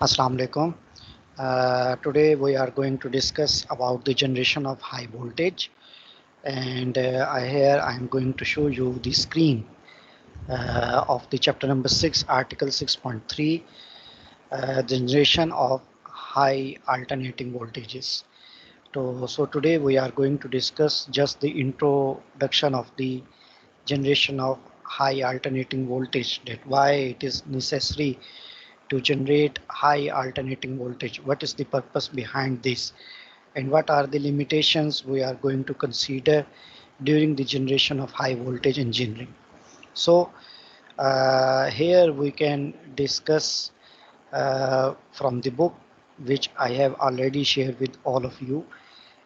Assalamu alaikum. Today we are going to discuss about the generation of high voltage, and here I am going to show you the screen of the chapter number 6, article 6.3, generation of high alternating voltages. So today we are going to discuss just the introduction of the generation of high alternating voltage, that why it is necessary to generate high alternating voltage, what is the purpose behind this, and what are the limitations we are going to consider during the generation of high voltage engineering. So here we can discuss from the book which I have already shared with all of you.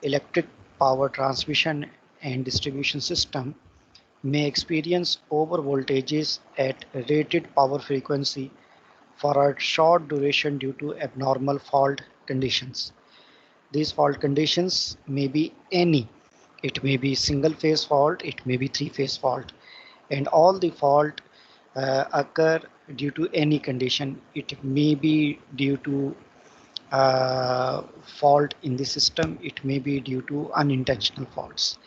Electric power transmission and distribution system may experience over voltages at rated power frequency for a short duration due to abnormal fault conditions. These fault conditions may be any. It may be single phase fault, it may be three phase fault, and all the fault occur due to any condition. It may be due to fault in the system, it may be due to unintentional faults.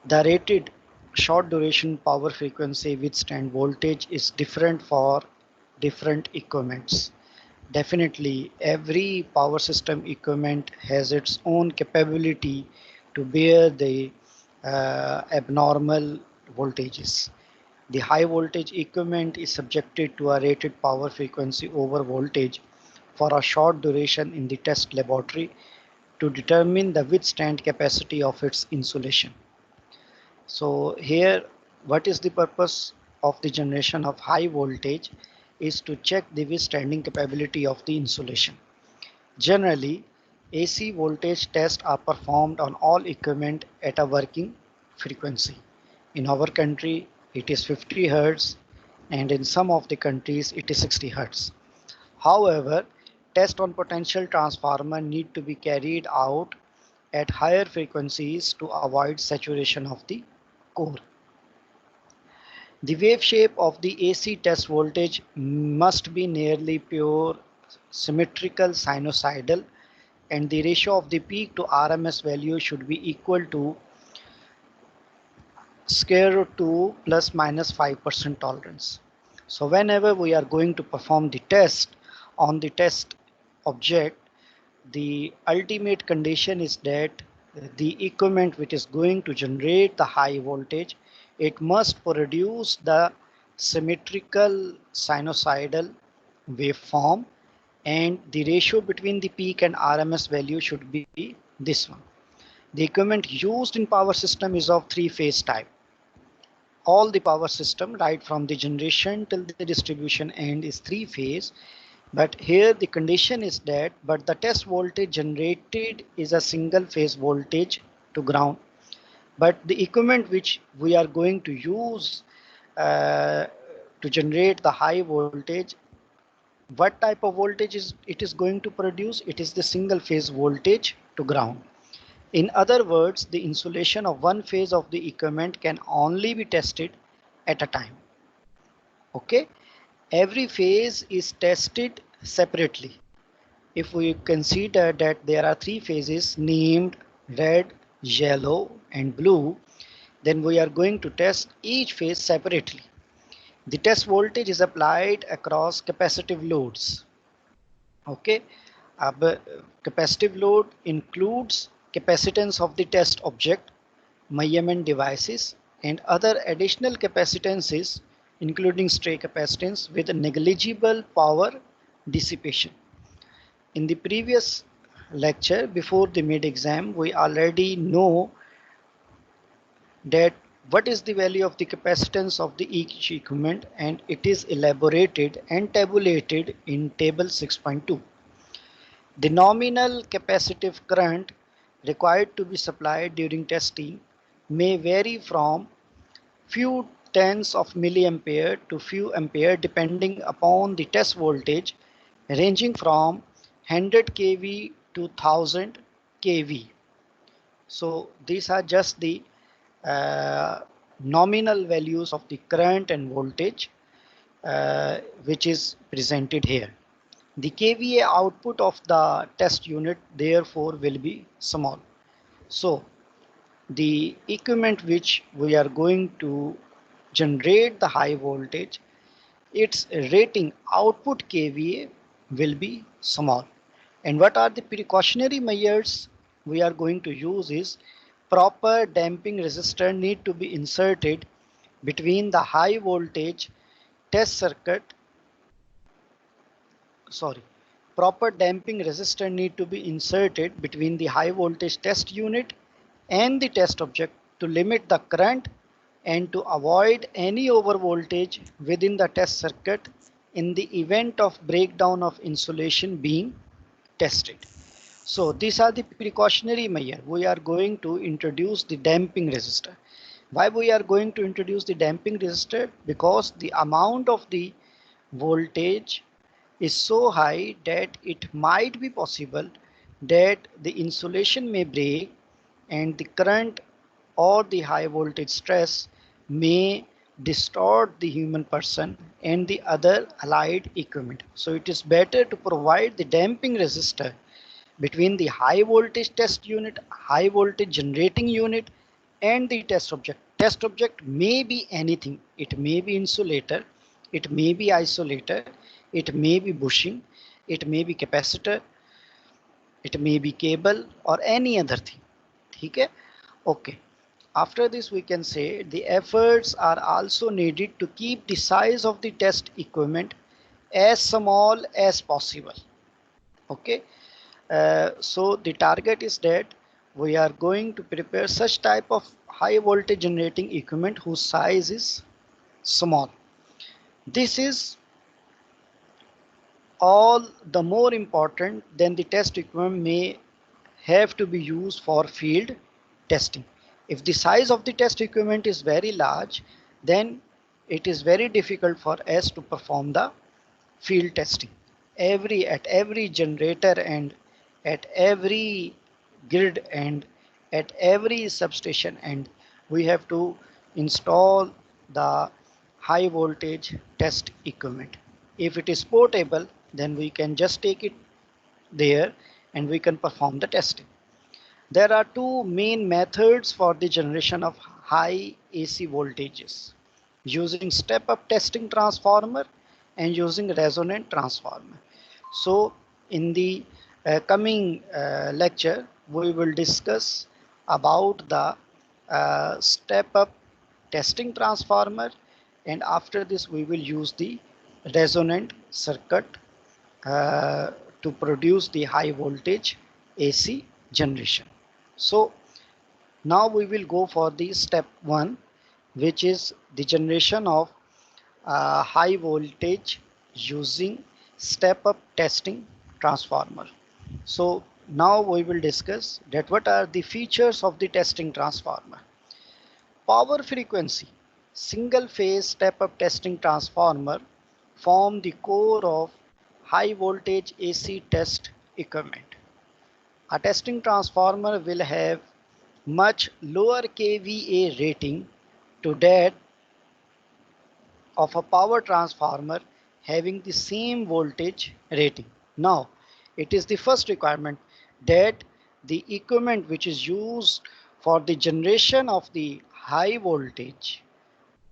The rated short duration power frequency withstand voltage is different for different equipments. Definitely, every power system equipment has its own capability to bear the abnormal voltages. The high voltage equipment is subjected to a rated power frequency over voltage for a short duration in the test laboratory to determine the withstand capacity of its insulation. So here, what is the purpose of the generation of high voltage is to check the withstanding capability of the insulation. Generally, AC voltage tests are performed on all equipment at a working frequency. In our country, it is 50 Hz, and in some of the countries, it is 60 Hz. However, tests on potential transformer need to be carried out at higher frequencies to avoid saturation of the core. The wave shape of the AC test voltage must be nearly pure symmetrical sinusoidal, and the ratio of the peak to RMS value should be equal to square root 2 plus minus 5% tolerance. So whenever we are going to perform the test on the test object, the ultimate condition is that the equipment which is going to generate the high voltage, it must produce the symmetrical sinusoidal waveform, and the ratio between the peak and RMS value should be this one. The equipment used in power system is of three-phase type. All the power system right from the generation till the distribution end is three-phase, but here the condition is that but the test voltage generated is a single phase voltage to ground, but the equipment which we are going to use uh, to generate the high voltage, what type of voltage is it is going to produce? It is the single phase voltage to ground. In other words, the insulation of one phase of the equipment can only be tested at a time. Okay, every phase is tested separately. If we consider that there are three phases named red, yellow and blue, then we are going to test each phase separately. The test voltage is applied across capacitive loads. Okay, capacitive load includes capacitance of the test object, measurement devices, and other additional capacitances, including stray capacitance with negligible power dissipation. In the previous lecture before the mid exam, we already know that what is the value of the capacitance of the each equipment, and it is elaborated and tabulated in table 6.2. The nominal capacitive current required to be supplied during testing may vary from few tens of milliampere to few ampere depending upon the test voltage, ranging from 100 kV to 1000 kV. So these are just the uh, nominal values of the current and voltage which is presented here. The kVA output of the test unit therefore will be small. So the equipment which we are going to generate the high voltage, its rating output kVA will be small. And what are the precautionary measures we are going to use is proper damping resistor need to be inserted between the high voltage test circuit, sorry, proper damping resistor need to be inserted between the high voltage test unit and the test object to limit the current and to avoid any over voltage within the test circuit in the event of breakdown of insulation being tested. So these are the precautionary measures. We are going to introduce the damping resistor. Why we are going to introduce the damping resistor? Because the amount of the voltage is so high that it might be possible that the insulation may break and the current or the high voltage stress may distort the human person and the other allied equipment. So it is better to provide the damping resistor between the high voltage test unit, high voltage generating unit and the test object. Test object may be anything. It may be insulator, it may be isolator, it may be bushing, it may be capacitor, it may be cable or any other thing. Okay? Okay. After this we can say the efforts are also needed to keep the size of the test equipment as small as possible. Okay. So the target is that we are going to prepare such type of high voltage generating equipment whose size is small. This is all the more important than the test equipment may have to be used for field testing. If the size of the test equipment is very large, then it is very difficult for us to perform the field testing. At every generator and at every grid and at every substation end, we have to install the high voltage test equipment. If it is portable, then we can just take it there and we can perform the testing. There are two main methods for the generation of high AC voltages, using step-up testing transformer and using resonant transformer. So in the coming lecture, we will discuss about the step-up testing transformer, and after this we will use the resonant circuit uh, to produce the high voltage AC generation. So now we will go for the step 1, which is the generation of high voltage using step up testing transformer. So now we will discuss that what are the features of the testing transformer. Power frequency. Single phase step up testing transformer form the core of high voltage AC test equipment. A testing transformer will have much lower kVA rating to that of a power transformer having the same voltage rating. Now, it is the first requirement that the equipment which is used for the generation of the high voltage,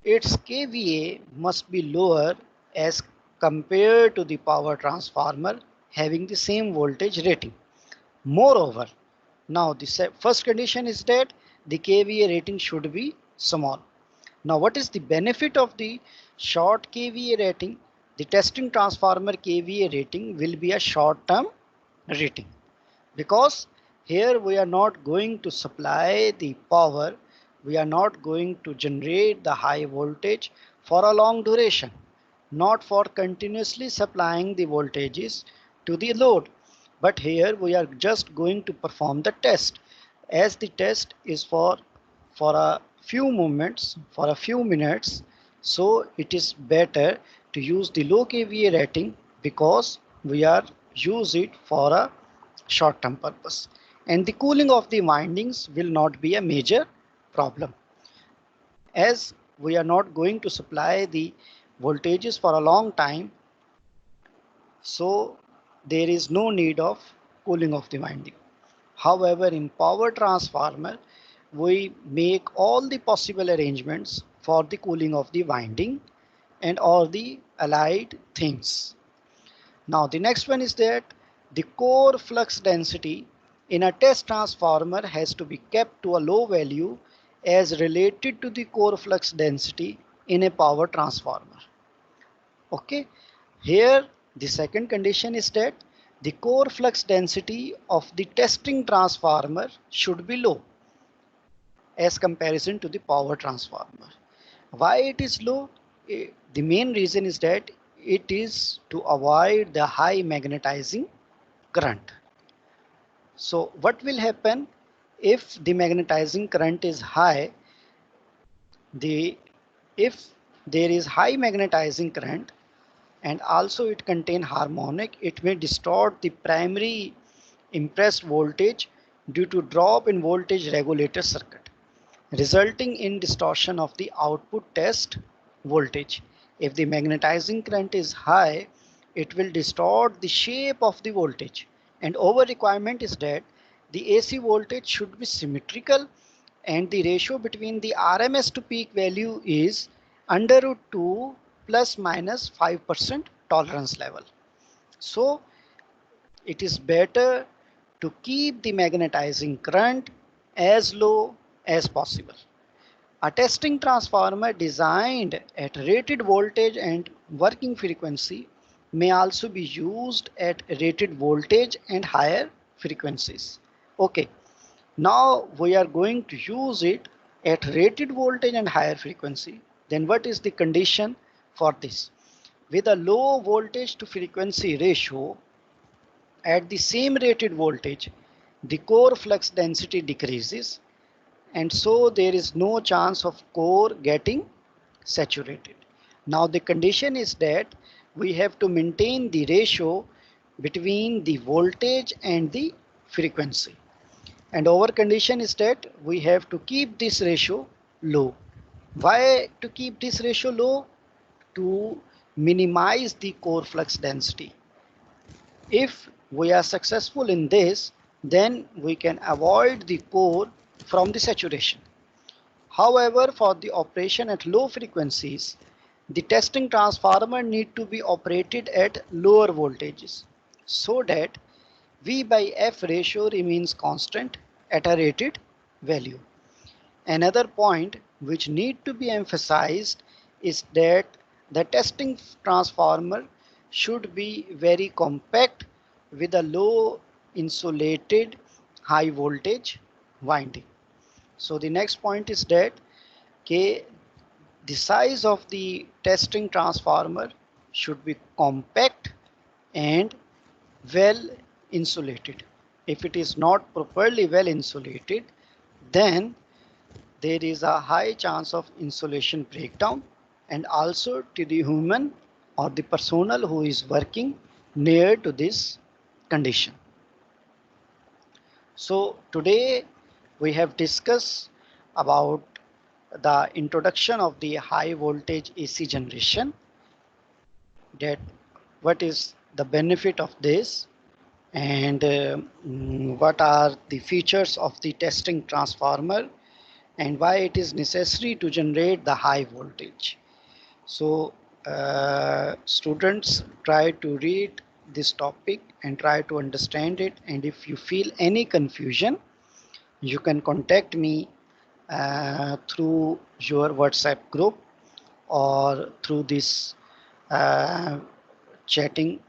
its kVA must be lower as compared to the power transformer having the same voltage rating. Moreover, now the first condition is that the kVA rating should be small. Now what is the benefit of the short kVA rating? The testing transformer kVA rating will be a short term rating, because here we are not going to supply the power, we are not going to generate the high voltage for a long duration, not for continuously supplying the voltages to the load, but here we are just going to perform the test. As the test is for a few moments, for a few minutes, so it is better to use the low kVA rating because we are use it for a short term purpose, and the cooling of the windings will not be a major problem, as we are not going to supply the voltages for a long time. So there is no need of cooling of the winding. However, in power transformer, we make all the possible arrangements for the cooling of the winding and all the allied things. Now the next one is that the core flux density in a test transformer has to be kept to a low value as related to the core flux density in a power transformer. Okay, here the second condition is that the core flux density of the testing transformer should be low as comparison to the power transformer. Why it is low? The main reason is that it is to avoid the high magnetizing current. So what will happen if the magnetizing current is high? The if there is high magnetizing current and also it contain harmonic, it may distort the primary impressed voltage due to drop in voltage regulator circuit, resulting in distortion of the output test voltage. If the magnetizing current is high, it will distort the shape of the voltage, and over requirement is that the AC voltage should be symmetrical and the ratio between the RMS to peak value is under root 2 plus minus 5% tolerance level. So it is better to keep the magnetizing current as low as possible. A testing transformer designed at rated voltage and working frequency may also be used at rated voltage and higher frequencies. Okay, now we are going to use it at rated voltage and higher frequency. Then what is the condition for this? With a low voltage to frequency ratio, at the same rated voltage, the core flux density decreases, and so there is no chance of core getting saturated. Now the condition is that we have to maintain the ratio between the voltage and the frequency, and our condition is that we have to keep this ratio low. Why to keep this ratio low? To minimize the core flux density. If we are successful in this, then we can avoid the core from the saturation. However, for the operation at low frequencies, the testing transformer need to be operated at lower voltages so that V by F ratio remains constant at a rated value. Another point which need to be emphasized is that the testing transformer should be very compact with a low insulated high voltage winding. So the next point is that the size of the testing transformer should be compact and well insulated. If it is not properly well insulated, then there is a high chance of insulation breakdown and also to the human or the personnel who is working near to this condition. So today we have discussed about the introduction of the high voltage AC generation, that what is the benefit of this, and what are the features of the testing transformer, and why it is necessary to generate the high voltage. So students, try to read this topic and try to understand it, and if you feel any confusion, you can contact me through your WhatsApp group or through this chatting,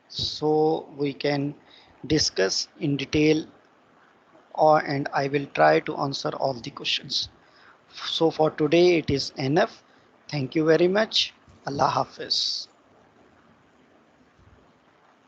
so we can discuss in detail, and I will try to answer all the questions. So for today it is enough. Thank you very much. Allah Hafiz.